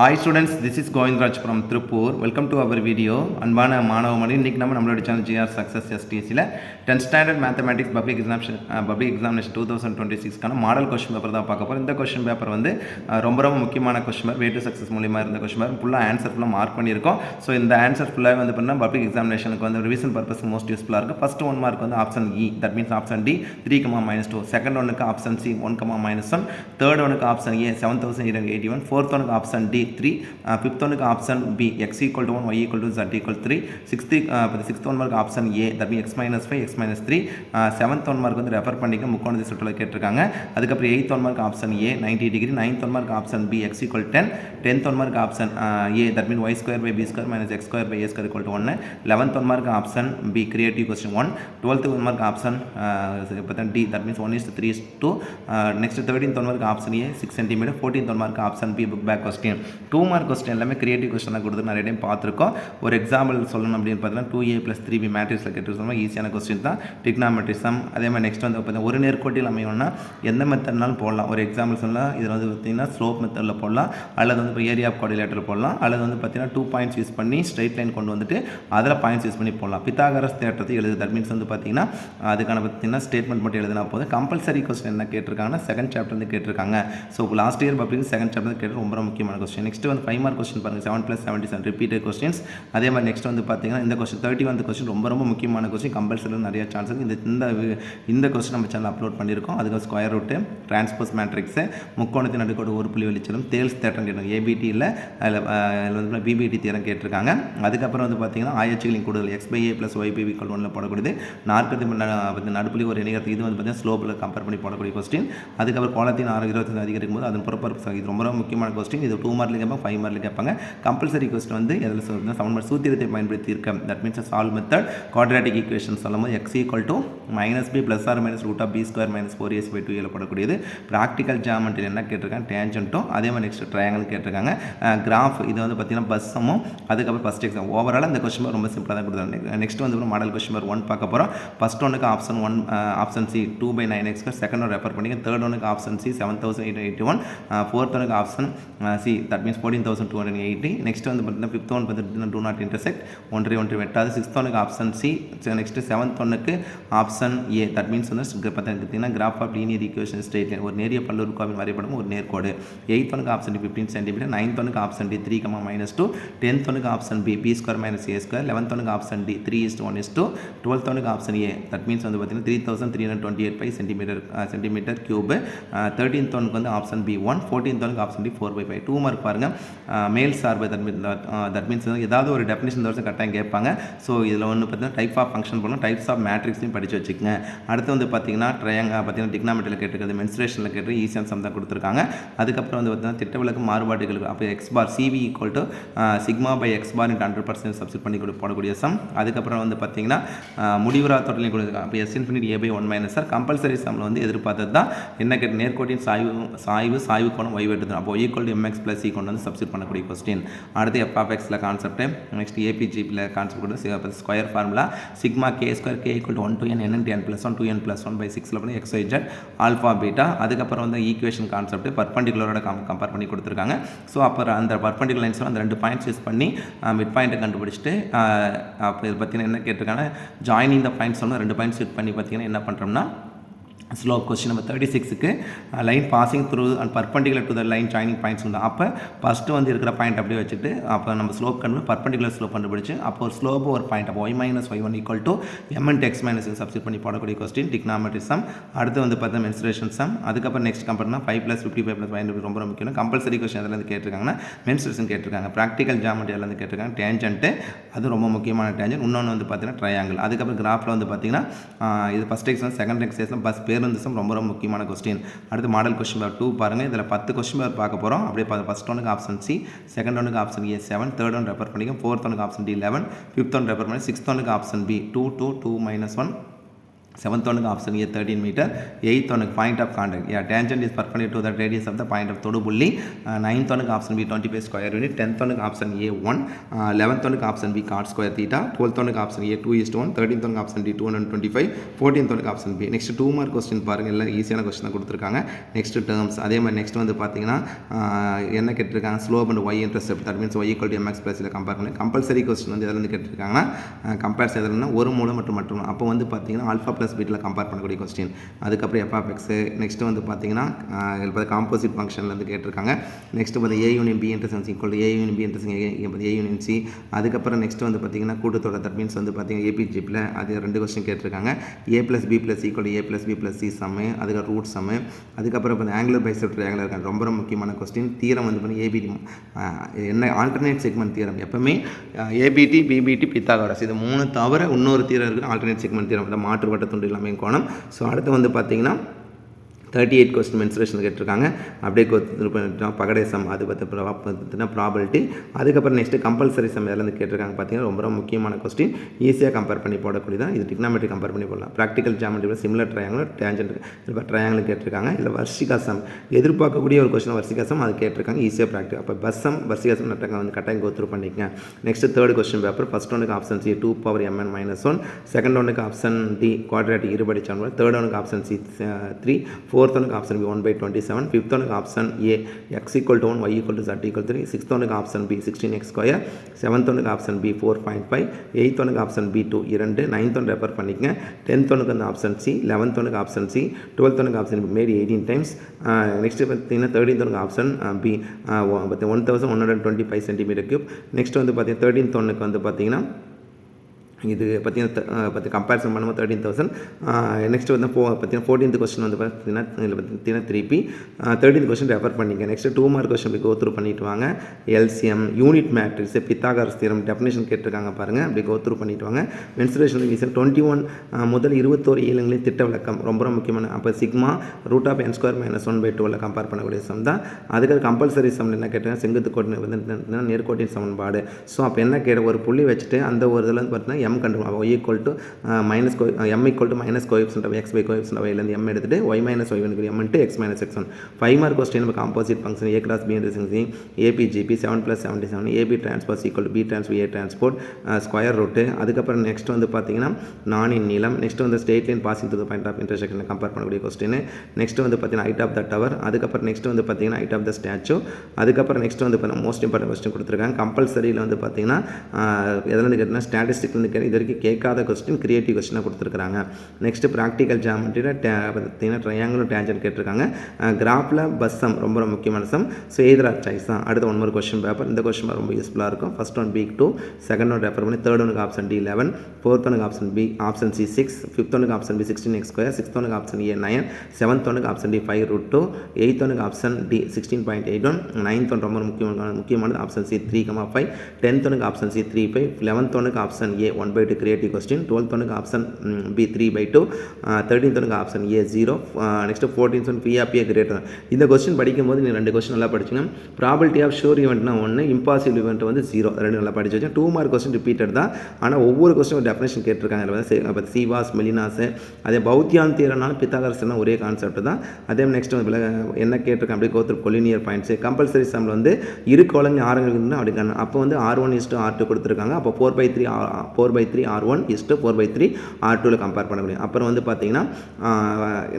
Hi students, this is Govindraj from Tripur. Welcome to our video. அன்பான மாணவமணி இன்னைக்கு நம்ம நம்மளோட சேனல் ஜிஆர் சக்ஸஸ் எஸ்டிஎஸ்சியில் 10th standard mathematics public examination 2026க்கான model question paper தான் பார்க்க போகிறோம். இந்த கொஸ்டின் பேப்பர் வந்து ரொம்ப முக்கியமான question paper. Way to success மூலியமாக இருந்த கொஸ்டின் பேப்பர் ஃபுல்லாக ஆன்சர் ஃபுல்லாக மார்க் பண்ணியிருக்கோம். ஸோ இந்த ஆன்சர் ஃபுல்லாக வந்து பண்ணால் பப்ளிக் எக்ஸாமினேஷனுக்கு வந்து ரிவிஷன் பர்பஸ் மோஸ்ட் யூஸ்ஃபுல்லாக இருக்குது. ஃபர்ஸ்ட் 1 மார்க் வந்து option E, that means option D 3,-2. Second ஒன்றுக்கு ஆப்ஷன் சி 1,-1. தேர்ட் ஒன்றுக்கு ஆப்ஷன் ஏ 7,881. ஃபோர்த் ஒன்றுக்கு ஆப்ஷன் டி 3. ஃபிஃப்த் ஒன்றுக்கு option B x = 1 y = z = 3. Sixth one mark option A that mean x-5 x-3. Seventh one mark வந்து refer பண்ணிக்க முக்கோணத்தை சுற்றுலா கேட்டிருக்காங்க. அதுக்கப்புறம் eighth one mark option A 90 degree. Ninth one mark option B x = 10. Tenth one mark option A that mean y² b² - x² a² = 1. 11th one mark option B creative question 1. 12th one mark option D that means 1:3:2. Next 13th one mark option A 6 cm. 14th one mark option B book back question. 2 mark question எல்லாமே creative கொஸ்டினாக கொடுத்து நிறைய time பார்த்துருக்கோம். ஒரு example சொல்லணும் அப்படின்னு பார்த்தீங்கன்னா 2a + 3b மேட்ரிக்ஸில் கேட்டு ஈஸியான கொஸ்டின் தான். டிக்னாமெட்ரிசம் அதே மாதிரி நெக்ஸ்ட் வந்து பார்த்தீங்கன்னா ஒரு நேர்கோட்டில் அமையணும்னா எந்த மெத்தட்னாலும் போடலாம். ஒரு எக்ஸாம்பிள் சொல்லலாம். இதில் வந்து பார்த்தீங்கன்னா ஸ்லோப் மெத்தடில் போடலாம், அல்லது வந்து இப்போ ஏரியா ஆஃப் கோஆர்டினேட்டர் போடலாம், அல்லது வந்து பார்த்தீங்கன்னா 2 பாயிண்ட்ஸ் யூஸ் பண்ணி ஸ்ட்ரைட் லைன் கொண்டு வந்துட்டு அதில் பாயிண்ட்ஸ் யூஸ் பண்ணி போடலாம். பித்தாகரஸ் தேற்றத்தை எழுது தட் மீன்ஸ் வந்து பார்த்தீங்கன்னா அதுக்கான பார்த்தீங்கன்னா ஸ்டேட்மெண்ட் மட்டும் எழுதினா போதும். கம்பல்சரி கொஸ்டின் என்ன கேட்டிருக்காங்கன்னா செகண்ட் சாப்டர் வந்து கேட்டிருக்காங்க. So last year public second chapter கேட்டு ரொம்ப முக்கியமான கொஸ்டின். நெக்ஸ்ட் வந்து 5 மார்க் கொஸ்டின் பாருங்கள். 7 + 77 ரிப்பீட்டட் கொஸ்டின்ஸ். அதே மாதிரி நெக்ஸ்ட் வந்து பார்த்தீங்கன்னா இந்த கொஸ்டின் 31 கொஸ்டின் ரொம்ப முக்கியமான கொஸ்டின். கம்பல்சரி நிறைய சான்ஸ் இருக்குது. இந்த கொஸ்டின் நம்ம சேனல் அப்லோட் பண்ணியிருக்கோம். அதுக்கு ஸ்கொயர் ரூட்டு, டிரான்ஸ்போஸ் மேட்ரிக்ஸு, முக்கோணத்தின் நடுக்கோடு ஒரு புள்ளி வெளிச்சலும், தேல்ஸ் தேட்டம் கேட்டிருக்காங்க. ஏபிடி இல்லை அதில் வந்து பிபிடி தேரம் கேட்டிருக்காங்க. அதுக்கப்புறம் வந்து பார்த்தீங்கன்னா ஆயச்சிகளின் கூடுதல் x/a + y/b = 1 போடக்கூடியது. நாற்பத்தி நடுப்புள்ளி ஒரு இணையத்துக்கு இது வந்து பார்த்தீங்கன்னா ஸ்லோப்பில் கம்பேர் பண்ணி போடக்கூடிய கொஸ்டின். அதுக்கப்புறம் கோலத்தின் 25 அதிகரிக்கும் போது அதன் புறப்பரப்பு இது ரொம்ப முக்கியமான கொஸ்டின். இது 2 மார்க்கில் கேட்பாங்க, 5 மார்க்கில் கேட்பாங்க. கம்பல்சரி கொஸ்டின் வந்து எதில் சொல்லுங்கள் சமன்பாடு சூத்திரத்தை பயன்படுத்தி இருக்க that means solve method quadratic equation சொல்லும்போது x = -b ± √b² - 4ac/2a போடக்கூடியது. ப்ராக்டிக்கல் ஜியாமெட்ரி என்ன கேட்டிருக்காங்க டேஞ்சன்ட்டும் அதே மாதிரி நெக்ஸ்ட் ட்ரையாங்கிள் கேட்டிருக்காங்க. கிராஃப் இது வந்து பார்த்தீங்கன்னா பஸ்ஸமும் அதுக்கப்புறம் ஃபஸ்ட் எக்ஸாம் ஓவரால் அந்த கொஸ்டின் ரொம்ப சிம்பிளாக தான் கொடுத்தாங்க. நெக்ஸ்ட் வந்து மாடல் கொஸ்டின் 1 பார்க்க போகிறோம். ஃபர்ஸ்ட் ஒன்றுக்கு option 1 option C 2/9x². Second one refer பண்ணிங்க. தேர்ட் ஒன்றுக்கு ஆப்ஷன் சி 7,881. ஃபோர்த் ஒன்றுக்கு option C that means 14,280. Next வந்து பார்த்தீங்கன்னா ஃபிஃப்த் ஒன் பார்த்தீங்கன்னா டூ நாட் இன்டர்செக்ட் ஒன்று வெட்டாது. சிக்ஸ்த் ஒன்றுக்கு ஆப்ஷன் சி. நெக்ஸ்ட் செவன்த் ஒன்றுக்கு ஆப்ஷன் ஏ தட் மீன்ஸ் வந்து பார்த்தீங்கன்னா graph of linear equation straight line ஒரு நேரிய பல்லுறுப்புக்கோவின் வரைபடம் ஒரு நேர்கோடு. எயித் ஒனுக்கு ஆப்ஷன் டி 15 cm. நைன்த் ஒனுக்கு ஆப்ஷன் டி 3,-2. டென்த் ஒனுக்கு option B b² - a². 11th ஒனுக்கு ஆப்ஷன் டி 3:1:2. 12th ஒனுக்கு ஆப்ஷன் ஏ தட் மீன்ஸ் வந்து பார்த்தீங்கன்னா 3,328 சென்டிமீட்டர் கியூப். 13th ஒனுக்கு வந்து ஆப்ஷன் பி 1. 14th ஒனுக்கு ஆப்ஷன் டி 4/5. 2 மார்க் பாருங்கள். மேல் சார்பு தட் மீன்ஸ் ஏதாவது ஒரு டெஃபினிஷன் தவிர கரெக்டாக கேட்பாங்க. ஸோ இதில் ஒன்று பார்த்தீங்கன்னா டைப் ஆஃப் ஃபங்க்ஷன் பண்ணலாம், டைப்ஸ் ஆஃப் மேட்ரிக்ஸையும் படித்து வச்சுக்கோங்க. அடுத்து வந்து பார்த்தீங்கன்னா பார்த்தீங்கன்னா டிக்னாமெட்ரியில் கேட்டிருக்கிறது, மென்சுரேஷனில் கேட்டு ஈஸியான சம் தான் கொடுத்துருக்காங்க. அதுக்கப்புறம் வந்து பார்த்தீங்கன்னா திட்டவிலக்கு மாறுபாடுகளுக்கு அப்போ x CV = σ/x × 100% சப்ஸ்டிட் பண்ணி போடக்கூடிய சம். அதுக்கப்புறம் வந்து பார்த்தீங்கன்னா முடிவுறா தொடர்லையும் கொடுத்துருக்காங்க. அப்போ s∞ a/1 - r கம்பல்சரி சம்மில் வந்து எதிர்பார்த்தது தான் என்ன கேட்டு நேர்கோட்டின் சாய்வு கோணம் y வெட்டுது. அப்போ y = mx + c கொண்டு வந்து சப்ஸ்டிட் பண்ணக்கூடிய கொஸ்டின். அடுத்து f(x)ல கான்செப்ட். நெக்ஸ்ட் APGல கான்செப்ட் கொடுத்து square formula sigma k² k = 1 to n n × n + 1 2n + 1/6 பண்ணி x y z alpha beta. அதுக்கப்புறம் வந்து ஈக்குவேஷன் கான்செப்ட் பர்பண்டிகுலரோட கம்பேர் பண்ணி கொடுத்துருக்காங்க. ஸோ அப்புறம் அந்த பர்பண்டிகுலர் லைன்ஸில் அந்த 2 பாயிண்ட்ஸ் யூஸ் பண்ணி மிட் பாயிண்ட்டை கண்டுபிடிச்சிட்டு அப்போ இது பார்த்தீங்கன்னா என்ன கேட்டிருக்காங்க ஜாயினிங் த பாயிண்ட்ஸ் சொன்னால் 2 பாயிண்ட்ஸ் யூஸ் பண்ணி பார்த்தீங்கன்னா என்ன பண்ணுறோம்னா ஸ்லோப் கொஸ்டின் நம்பர் 36க்கு line passing through and perpendicular to the line joining points உண்டு. அப்போ ஃபஸ்ட்டு வந்து இருக்கிற பாயிண்ட் அப்படியே வச்சுட்டு அப்போ நம்ம ஸ்லோப் கண்டு பர்பண்டிகுலர் ஸ்லோப் கண்டுபிடிச்சு அப்போ ஒரு ஸ்லோப் ஒரு பாயிண்ட் அப்போ y - y1 = m × x - substitute பண்ணி போடக்கூடிய கொஸ்டின் டிக்னாமெட்ரி சம். அடுத்து வந்து பார்த்தா மென்சுரேஷன் சம். அதுக்கப்புறம் நெக்ஸ்ட் கம்பேர்னா 5 + 55 + 5 ரொம்ப முக்கியம். கம்பல்சரி கொஸ்டின் அதில் இருந்து கேட்டிருக்காங்கன்னா மென்சுரேஷன் கேட்டிருக்காங்க. ப்ராக்டிக்கல் ஜியாமெட்ரியில் இருந்து கேட்டிருக்காங்க டேஞ்சன்ட்டு அது ரொம்ப முக்கியமான டேஞ்சன்ட். இன்னொன்று வந்து பார்த்தீங்கன்னா ட்ரையாங்கிள். அதுக்கப்புறம் கிராஃபில் வந்து பார்த்தீங்கன்னா இது first exam second exam bus பேருந்து சம் ரொம்ப முக்கியமான கொஸ்டின். அடுத்து மாடல் கொஸ்டின் பேப்பர் 2 பாருங்கள். இதில் 10 கொஸ்டின் பேப்பர் பார்க்க போகிறோம். அப்படியே ஃபர்ஸ்ட் ஒனுக்கு ஆப்ஷன் சி, செகண்ட் ஒனுக்கு option A 7, third one refer பண்ணிக்க, ஃபோர்த் ஒனுக்கு option D 11, fifth one refer பண்ணி, சிக்ஸ்த் ஒனுக்கு option B 2 2 2 - 1, 7th one option A 13 meter. 8th one point of contact. Yeah, tangent is perpendicular to the radius of the point of Thodu Bulli. 9th one option B 25 square unit. 10th one option A 1. 11th one option B cot square theta. 12th one option A 2:1. 13th one option D 225. 14th one option B. Next 2 more question பாருங்க எல்லாம் ஈஸியான question தான் கொடுத்திருக்காங்க. Next terms அதே மாதிரி next வந்து பாத்தீங்கன்னா என்ன கேட்டிருக்காங்க slope and y intercept, that means y equal to mx plus இல கம்பேர் பண்ணி கம்பல்சரி क्वेश्चन வந்து எதுல இருந்து கேட்டிருக்காங்கன்னா கம்பேர் செய்யறதுன்னா ஒரு மூலம் மற்றும் மற்றொரு அப்போ வந்து பாத்தீங்கன்னா ஆல்பா பிளஸ் பீட்டால கம்பேர் பண்ணக்கூடிய क्वेश्चन. அதுக்கப்புறம் f of x. நெக்ஸ்ட் வந்து பாத்தீங்கன்னா காம்போசிட் ஃபங்க்ஷன்ல இருந்து கேட்டிருக்காங்க. நெக்ஸ்ட் வந்து a union b intersection equal to a union b intersection a union c. அதுக்கப்புறம் நெக்ஸ்ட் வந்து பாத்தீங்கன்னா கூட்டுத்தொடர், that means வந்து பாத்தீங்கன்னா APGல அது ரெண்டு क्वेश्चन கேட்டிருக்காங்க. a plus b plus equal to a plus b plus c sum, அதுக்கு ரூட் சம். அதுக்கப்புறம் வந்து ஆங்குலர் பைசெக்டர் ட்ரையாங்குலர் இருக்காங்க, ரொம்ப முக்கியமான क्वेश्चन. தியரம் வந்து பாத்தீங்கன்னா ABD என்ன ஆல்டர்னேட் செக்மெண்ட் தியரம். எப்பவுமே ABT BBT பித்தாகோரஸ் இது மூணு தவிர இன்னொரு தியரம் இருக்கு, ஆல்டர்னேட் செக்மெண்ட் தியரம், அந்த மாற்று வட்ட துண்டு இல்லாமல் கோணம். ஸோ அடுத்து வந்து பார்த்தீங்கன்னா 38 கொஸ்டின் மென்சுரேஷன் கேட்டிருக்காங்க. அப்படியே பண்ணிட்டோம் பகடை சம், அது பார்த்தீங்கன்னா ப்ராபபிலிட்டி. அதுக்கப்புறம் நெக்ஸ்ட் கம்பல்சரி சம் எல்லாம் கேட்டிருக்காங்க. பார்த்தீங்கன்னா ரொம்ப ரொம்ப முக்கியமான கொஸ்டின், ஈஸியாக கம்பேர் பண்ணி போடக்கூடியதான். இது டிக்னாமெட்ரி கம்பேர் பண்ணி போடலாம். Practical geometry similar triangle tangent இப்போ ட்ரையாங்கிள் கேட்டிருக்காங்க. இல்லை வர்ஷிகா சம் எதிர்பார்க்கக்கூடிய ஒரு கொஸ்டின் வர்ஷிகா சம் அது கேட்டிருக்காங்க, ஈஸியாக ப்ராக்டிக். அப்போ பஸ் சம் வர்ஷிகா சம் நட்டாங்க வந்து கட்டாயம் கோத்ரூ பண்ணிக்கங்க. Next third question paper. First ஒனுக்கு ஆப்ஷன் சி 2^mn-1, செகண்ட் ஒனுக்கு ஆப்ஷன் டி குவாட்ரேட்டிக் இருபடி சார்பு, தேர்ட் ஒனுக்கு ஆப்ஷன் சி 3, ஃபோர்த் ஒனுக்கு ஆப்ஷன் பி 1/27, ஃபிஃப்த் ஒனுக்கு option A x = 1 y = z = 3, sixth ஒனுக்கு ஆப்ஷன் பி 16x², செவன்த் ஒனுக்கு ஆப்ஷன் பி 4.5, எயித் ஒனுக்கு option B 2, ninth one refer பண்ணிக்கங்க. டென்த் ஒனுக்கு வந்து ஆப்ஷன் சி, 11th ஒனுக்கு ஆப்ஷன் சி, 12th ஒனுக்கு option B made 18 times. Next பார்த்தீங்கன்னா 13th ஒனுக்கு ஆப்ஷன் பி 1125 cm3. நெக்ஸ்ட் வந்து பார்த்தீங்கன்னா 13th ஒனுக்கு வந்து பார்த்தீங்கன்னா இது பார்த்தீங்கன்னா கம்பேரிசன் பண்ணும்போது 13,000. நெக்ஸ்ட் வந்து பார்த்தீங்கன்னா 14th கொஸ்டின் வந்து பார்த்தீங்கன்னா 3P. 13th கொஸ்டின் ரெஃபர் பண்ணிங்க. நெக்ஸ்ட் 2 மார்க் கொஸ்டின் போய் கோத்ரூ பண்ணிட்டு வாங்க. LCM, unit matrix, Pythagoras theorem definition கேட்டிருக்காங்க பாருங்கள், அப்படி கோத்ரூ பண்ணிட்டு வாங்க. மென்சுரேஷன் ரீசன் 21 முதல் 21 இயலங்களின் திட்ட விளக்கம் ரொம்ப ரொம்ப முக்கியமான. அப்போ சிக்மா √n² - 1/2 கம்பேர் பண்ணக்கூடிய சம் தான். அதுக்கு கம்பல்சரி சம் என்ன கேட்டாங்க, செங்குத்து கோட்டின் வந்து நேர்கோட்டின் சமன்பாடு. ஸோ அப்போ என்ன கேட்ட ஒரு புள்ளி வச்சுட்டு அந்த ஒரு இதில் வந்து பார்த்தீங்கன்னா m கண்டுபிடிக்கும். y = m = coefficient of x by coefficient of y ல இருந்து m எடுத்துட்டு y - y1 = m × x - x1. 5 mark question நம்ம composite function a × b intersection APGP 7 + 77 AB transpose = B transpose A transpose square root. அதுக்கப்புறம் next வந்து பார்த்தீங்கன்னா நானின் நீளம். Next வந்து straight line passing through the point of intersection compare பண்ணக்கூடிய question. Next வந்து பார்த்தீங்கன்னா ஹைட் ஆஃப் த டவர். அதுக்கப்புறம் நெக்ஸ்ட் வந்து பார்த்தீங்கன்னா ஹைட் ஆஃப் த ஸ்டாச்சு. அதுக்கப்புறம் நெக்ஸ்ட் வந்து பார்த்தீங்கன்னா மோஸ்ட் இம்பார்ட்டன்ட் கொஸ்டின் கொடுத்துருக்காங்க. கம்பல்சரியில் வந்து பார்த்தீங்கன்னா எதுலேருந்து கேட்டிங்கன்னா ஸ்டாட்டிஸ்டிக்லேருந்து இது வரைக்கும் கேட்காத கொஸ்டின் கிரியேட்டிவ் கொஸ்டினாக கொடுத்துருக்காங்க. நெக்ஸ்ட் ப்ராக்டிக்கல் ஜியோமெட்ரியில் பார்த்தீங்கன்னா ட்ரையாங்கிள் டேஞ்சன்ட் கேட்டிருக்காங்க. கிராஃபில் பஸ் சம் ரொம்ப ரொம்ப முக்கியமான sum. So either or choice தான். அடுத்த ஒன் மோர் கொஸ்டின் பேப்பர். இந்த கொஸ்டின் ரொம்ப யூஸ்ஃபுல்லாக இருக்கும். First one B 2, second one refer பண்ணி, தேர்ட் ஒனுக்கு ஆப்ஷன் D 11, ஃபோர்த் ஒனுக்கு option B option C 6, fifth ஒனுக்கு ஆப்ஷன் B 16x², சிக்ஸ்த் ஒனுக்கு ஆப்ஷன் A 9, செவன்த் ஒனுக்கு ஆப்ஷன் D 5√2, எயித் ஒனுக்கு ஆப்ஷன் D 16.81, நைன்த் ஒன் ரொம்ப முக்கியமானது ஆப்ஷன் C 3,5, டென்த் ஒனுக்கு ஆப்ஷன் C 3.5, 11th ஒனுக்கு option A 1/2 creative question, 12th ஒனுக்கு ஆப்ஷன் B 3/2, 13th ஒனுக்கு option A 0, next 14th one P of A greater. இந்த question படிக்கும்போது நீங்கள் ரெண்டு கொஸ்டின் நல்லா படிச்சுங்க. ப்ராபபிலிட்டி ஆஃப் ஷூர் ஈவெண்ட்னா 1, இம்பாசிபிள் ஈவெண்ட் வந்து 0, ரெண்டு நல்லா படிச்சு வச்சு. 2 மார்க் கொஸ்டின் ரிப்பீட்டட் தான், ஆனால் ஒவ்வொரு கொஸ்டின் டெஃபினேஷன் கேட்டிருக்காங்க. சீவாஸ் மெலினாஸ், அதே பௌத்தியான் தியரம்னாலும் பித்தாகரஸ் ஒரே கான்செப்ட் தான். அதே நெக்ஸ்ட் வந்து என்ன கேட்டிருக்காங்க அப்படியே கோத்ரூ கொலினியர் பாயிண்ட்ஸ். கம்பல்சரி சம்மில் வந்து இரு கோலங்க ஆரங்கள் இருந்தால் அப்படி காணும். அப்போ வந்து R1:R2 கொடுத்துருக்காங்க. அப்போ 4/3 R1 4/3 R2 கம்பேர் பண்ண முடியும். அப்புறம் வந்து பார்த்தீங்கன்னா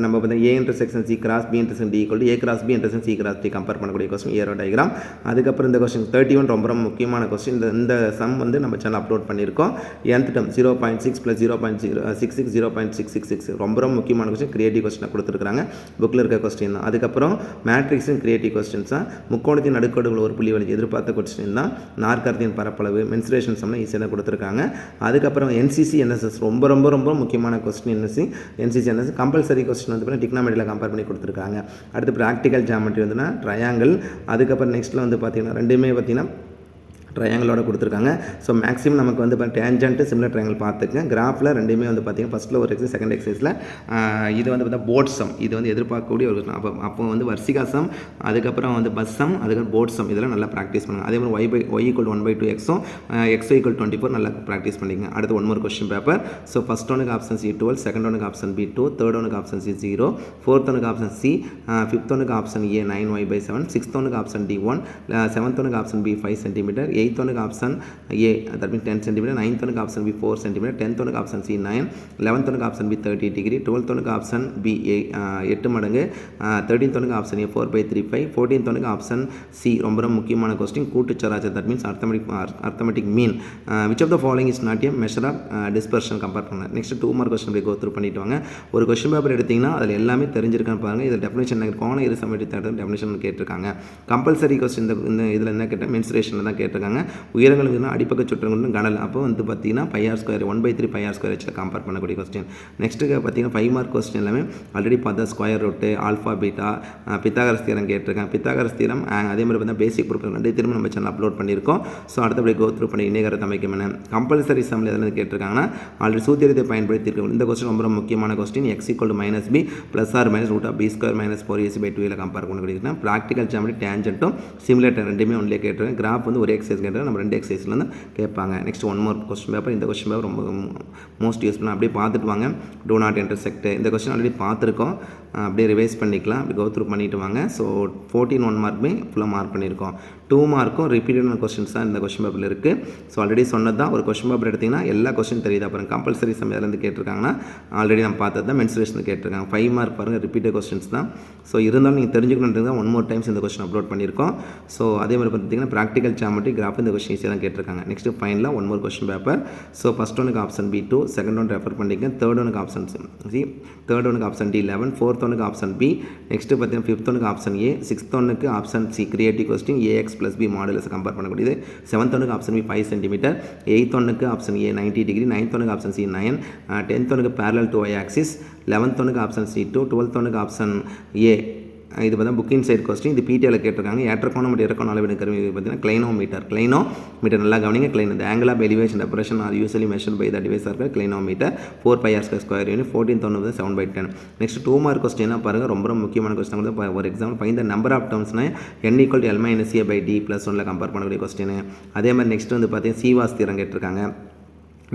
நம்ம வந்து A intersection C × B intersection D = A × B intersection C × D compare பண்ணக்கூடிய கொஸ்டின் ஏரோ டயக்ராம். அதுக்கப்புறம் இந்த கொஸ்டின் 31 ரொம்ப ரொம்ப முக்கியமான கொஸ்டின். இந்த சம் வந்து நம்ம சேனல் அப்லோட் பண்ணியிருக்கோம். nth டேர்ம் 0.6 + 0.66 0.666 ரொம்ப ரொம்ப முக்கியமான கொஸ்டின். கிரியேட்டிவ் கொஸ்டினாக கொடுத்துருக்காங்க, புக்கில் இருக்க கொஸ்டின் தான். அதுக்கப்புறம் மேட்ரிக்ஸும் கிரியேட்டிவ் கொஸ்டின்ஸ் தான். முக்கோணத்தின் நடுக்கோடுகள் ஒரு புள்ளி வழி எதிர்பார்த்த கொஸ்டின் தான். நாற்கரத்தின் பரப்பளவு மென்சுரேஷன் சம்னா ஈஸியாக தான் கொடுத்துருக்காங்க. அதுக்கப்புறம் NCC NSS ரொம்ப ரொம்ப ரொம்ப முக்கியமான question. NCC NSS compulsory question வந்து டிக்னாமெட்ரியில் கம்பேர் பண்ணி கொடுத்துருக்காங்க. அடுத்து ப்ராக்டிக்கல் ஜியோமெட்ரி வந்துன்னா ட்ரையாங்கிள். அதுக்கப்புறம் நெக்ஸ்ட்டில் வந்து பார்த்தீங்கன்னா ரெண்டுமே பார்த்தீங்கன்னா ட்ரையாங்கிளோட கொடுத்துருக்காங்க. ஸோ மேக்ஸிமம் நமக்கு வந்து டேஞ்சன்ட்டு சிமிலர் ட்ரையாங்கிள் பார்த்துக்கங்க. கிராஃபில் ரெண்டுமே வந்து பார்த்தீங்கன்னா ஃபஸ்ட்டில் ஒரு எக்ஸைஸ் செகண்ட் எக்ஸைஸில் இது வந்து பார்த்தா போர்ட் சம், இது வந்து எதிர்பார்க்கக்கூடிய ஒரு அப்போ வந்து வர்சிகா சம், அதுக்கப்புறம் வந்து பஸ் சம், அதுக்கப்புறம் போர்ட் சம், இதெல்லாம் நல்லா ப்ராக்டிஸ் பண்ணுங்கள். அதே மாதிரி y = 1/2 எக்ஸும் xy = 24 நல்லா ப்ராக்டிஸ் பண்ணிக்கங்க. அடுத்து one more question paper. So first ஒனுக்கு ஆப்ஷன் C 12, செகண்ட் ஒனுக்கு ஆப்ஷன் B 2, தேர்ட் ஒனுக்கு ஆப்ஷன் C 0, ஃபோர்த் ஒனுக்கு ஆப்ஷன் C, ஃபிஃப்த் ஒனுக்கு ஆப்ஷன் A 9y/7, சிக்ஸ்த் ஒனுக்கு ஆப்ஷன் D 1, செவன்த் ஒனுக்கு ஆப்ஷன் B 5 cm, எயித் ஒனுக்கு option A that means 10 cm, ninth ஒனுக்கு option B 4 cm, tenth ஒனுக்கு option C 9, eleventh ஒனுக்கு option B 30 degree, twelfth ஒனுக்கு option B 8 மடங்கு, 13th ஒனுக்கு option A 4/3/5, 14th ஒனுக்கு ஆப்ஷன் C ரொம்ப முக்கியமான question கூட்டுச்சராசர் that means arithmetic mean, which of the following is not a measure of dispersion compare பண்ண. Next 2 mark question போய் go through பண்ணிட்டு வாங்க. ஒரு கொஸ்டின் பேப்பர் எடுத்திங்கன்னா அதில் எல்லாமே தெரிஞ்சிருக்கான்னு பாருங்கள். இதில் டெஃபினேஷன் கோண இருசமவெட்டி தேட்டர் டெஃபினேஷன் கேட்டிருக்காங்க. கம்பல்சரி கொஸ்டின் இந்த இதில் என்ன கேட்டால் மென்சுரேஷனில் தான் கேட்டிருக்காங்க. உயரங்கள் அடிப்பக்க சுற்றங்கள் கணல், அப்போ வந்து பார்த்தீங்கன்னா πr² 1/3 πr² வச்சு கம்பேர் பண்ணக்கூடிய கொஸ்டின். நெக்ஸ்ட்டு பார்த்தீங்கன்னா 5 மார்க் கொஸ்டின் எல்லாமே ஆல்ரெடி பார்த்தா square root, alpha beta, Pythagoras theorem கேட்டிருக்காங்க. பித்தாகரஸ் தியரம் அதே மாதிரி பார்த்தா பேசிக் ப்ரூஃப் ரெண்டு திரும்ப நம்ம சேனல் அப்லோட் பண்ணியிருக்கோம். ஸோ அடுத்தபடி கோ த்ரூ பண்ணி இணையகரத்தை அமைக்கும் என்ன கம்பல்சரி சம்மில் எதாவது கேட்டிருக்காங்கன்னா ஆல்ரெடி சூத்திரத்தை பயன்படுத்தி இருக்கோம். இந்த கொஸ்டின் ரொம்ப முக்கியமான question. x = -b + or - (b²- 4ac/2 compare பண்ணக்கூடிய ப்ராக்டிக்கல் ஜாமெட்ரி டேஞ்சன்ட்டும் சிமுலேட்டர் ரெண்டுமே ஒன்றிலே கேட்டிருக்கேன். கிராஃப் வந்து ஒரு எக்ஸைஸ் கேட்டால் நம்ம ரெண்டு எக்ஸைஸ்லேருந்து கேட்பாங்க. Next one more question paper. இந்த கொஸ்டின் பேப்பர் ரொம்ப மோஸ்ட் யூஸ்ஃபுல்லாக அப்படியே பார்த்துட்டு வாங்க. டூ நாட் இன்டர்செக்ட் இந்த கொஸ்டின் ஆல்ரெடி பார்த்துருக்கோம், அப்படியே ரிவைஸ் பண்ணிக்கலாம், அப்படி கோ த்ரூ பண்ணிட்டு வாங்க. ஸோ 14 1 மார்க்குமே ஃபுல்லாக மார்க் பண்ணியிருக்கோம். 2 மார்க்கும் ரிப்பீட்டடான கொஸ்டின்ஸ் தான் இந்த கொஸ்டின் பேப்பரில் இருக்குது. ஸோ ஆல்ரெடி சொன்னது தான். ஒரு கொஸ்டின் பேப்பர் எடுத்திங்கன்னா எல்லா கொஸ்டின் தெரியுது. அப்புறம் கம்பல்சரி சம் எதுலேருந்து கேட்டிருக்காங்கன்னா ஆல்ரெடி நம்ம பார்த்தது தான் மென்சுரேஷன் கேட்டிருக்காங்க. 5 மார்க் பாருங்கள் ரிப்பீட்டட் கொஸ்டின்ஸ் தான். ஸோ இருந்தாலும் நீங்கள் தெரிஞ்சுக்கணுன்றது தான் 1 more டைம்ஸ் இந்த கொஸ்டின் அப்லோட் பண்ணியிருக்கோம். ஸோ அதே மாதிரி பார்த்தீங்கன்னா ப்ராக்டிக்கல் ஜாமெட்ரி கிராஃப் இந்த கொஸ்டின் ஈஸியாக தான் கேட்டிருக்காங்க. நெக்ஸ்ட் ஃபைனலாக 1 more question paper. So first ஒனுக்கு option B 2, second one refer பண்ணிக்கங்க, தேர்ட் ஒனுக்கு ஆப்ஷன் C, தேர்ட் ஒனுக்கு ஆப்ஷன் D 11, ஃபோர்த் ஒனுக்கு ஆப்ஷன் B, நெக்ஸ்ட்டு பார்த்தீங்கன்னா ஃபிஃப்த் ஒனுக்கு ஆப்ஷன் A, சிக்ஸ்த் ஒனுக்கு option C creative question AX + B modulus compare பண்ணக்கூடியது, seventh ஒனுக்கு ஆப்ஷன் B 5 cm, எயித் ஒனுக்கு ஆப்ஷன் A 90 degree, நைன்த் ஒனுக்கு ஆப்ஷன் C 9, டென்த் ஒனுக்கு parallel to y axis, eleventh ஒனுக்கு option C 2, twelfth ஒனுக்கு option A. இது பார்த்தா புக்கிங் சைட் கொஸ்டின். இது பிடிஎல் கேட்டிருக்காங்க. ஏற்றக்கோணம் மற்றும் இறக்கோணம் அளவிடும் கருவி பார்த்தீங்கன்னா கிளைனோமீட்டர் நல்லா கவனிங்க. The angle of elevation depression are usually measured by the device or clinometer 4πr² unit 14 7/10. Next 2 mark question பாருங்கள், ரொம்ப முக்கியமான கொஸ்டின் வந்து ஒரு example find the number of டேர்ம்ஸ்னா n = L - A/D + 1 கம்பேர் பண்ணக்கூடிய கொஸ்டின். அதே மாதிரி நெக்ஸ்ட் வந்து பார்த்தீங்கன்னா சீவாஸ் தியரம் கேட்டிருக்காங்க.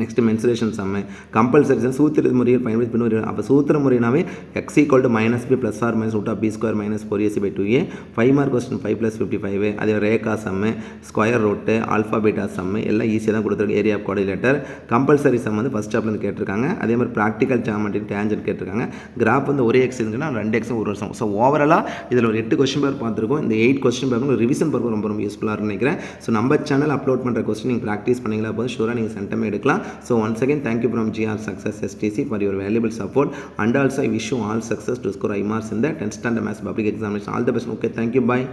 நெக்ஸ்ட் மென்சுரேஷன் சம்மு கம்பல்சரி சூத்திர முறையில் பயன்படுத்தி பின்வரும். அப்போ சூத்திர முறையினாவே x = -b + or - (b²- 4ac/2a). 5 mark question 5 + 55. அதே ரேகா sum, square root, alpha beta sum எல்லாம் ஈஸியாக தான் கொடுத்துருக்கு. Area of coordinator compulsory sum வந்து ஃபஸ்ட் சாப்டர்லேருந்து கேட்டிருக்காங்க. அதே மாதிரி ப்ராக்டிக்கல் ஜாமெட்ரி டேஞ்சன்ட் கேட்டிருக்காங்க. கிராஃப் வந்து ஒரே எக்ஸைஸ்னா 2 எக்ஸும் ஒரு வருஷம். ஸோ ஓவராலாக இதில் ஒரு 8 கொஸ்டின் பேப்பர் பார்த்துருக்கோம். இந்த 8 கொஸ்டின் பேப்பர் ரிவிஷன் பர்பஸ் ரொம்ப யூஸ்ஃபுல்லாக நினைக்கிறேன். ஸோ நம்ம சேனல் அப்லோட் பண்ணுற கொஸ்டின் நீங்கள் ப்ராக்டிஸ் பண்ணிங்களா போது ஷூராக நீங்கள் சென்டமே எடுக்கலாம். So once again, thank you from GR Success STC for your valuable support, and also I wish you all success to score high marks in the 10th standard maths public examination. All the best. Okay, thank you. Bye.